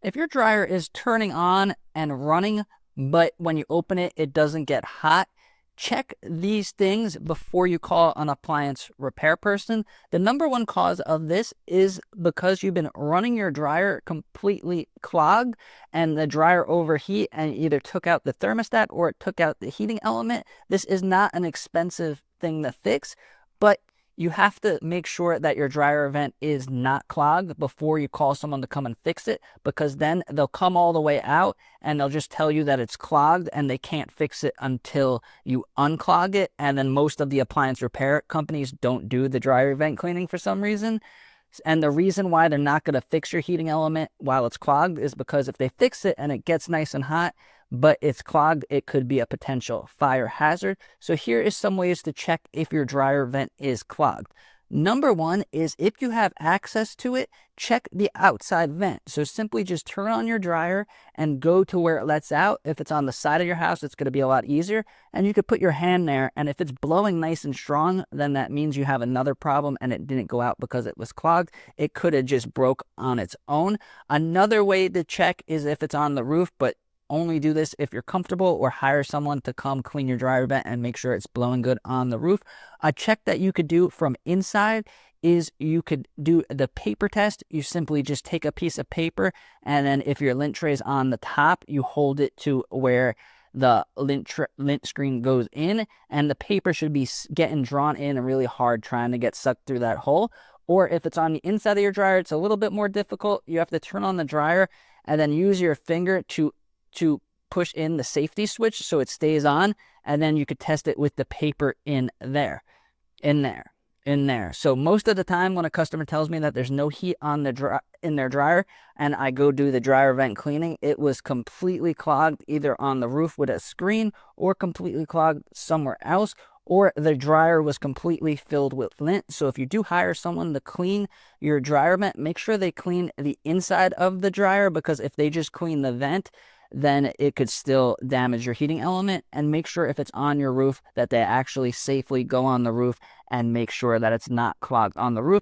If your dryer is turning on and running, but when you open it, it doesn't get hot, check these things before you call an appliance repair person. The number one cause of this is because you've been running your dryer completely clogged and the dryer overheat and either took out the thermostat or it took out the heating element. This is not an expensive thing to fix, but you have to make sure that your dryer vent is not clogged before you call someone to come and fix it, because then they'll come all the way out and they'll just tell you that it's clogged and they can't fix it until you unclog it. And then most of the appliance repair companies don't do the dryer vent cleaning for some reason. And the reason why they're not going to fix your heating element while it's clogged is because if they fix it and it gets nice and hot, but it's clogged, it could be a potential fire hazard. So here is some ways to check if your dryer vent is clogged. Number one is, if you have access to it, check the outside vent. So simply just turn on your dryer and go to where it lets out. If it's on the side of your house, it's going to be a lot easier. And you could put your hand there, and if it's blowing nice and strong, then that means you have another problem and it didn't go out because it was clogged. It could have just broke on its own. Another way to check is if it's on the roof, but only do this if you're comfortable, or hire someone to come clean your dryer vent and make sure it's blowing good on the roof. A check that you could do from inside is you could do the paper test. You simply just take a piece of paper, and then if your lint tray is on the top, you hold it to where the lint screen goes in, and the paper should be getting drawn in really hard, trying to get sucked through that hole. Or if it's on the inside of your dryer, it's a little bit more difficult. You have to turn on the dryer and then use your finger to push in the safety switch so it stays on, and then you could test it with the paper in there. So most of the time when a customer tells me that there's no heat on in their dryer and I go do the dryer vent cleaning, it was completely clogged either on the roof with a screen or completely clogged somewhere else, or the dryer was completely filled with lint. So if you do hire someone to clean your dryer vent, make sure they clean the inside of the dryer, because if they just clean the vent, then it could still damage your heating element. And make sure if it's on your roof that they actually safely go on the roof and make sure that it's not clogged on the roof.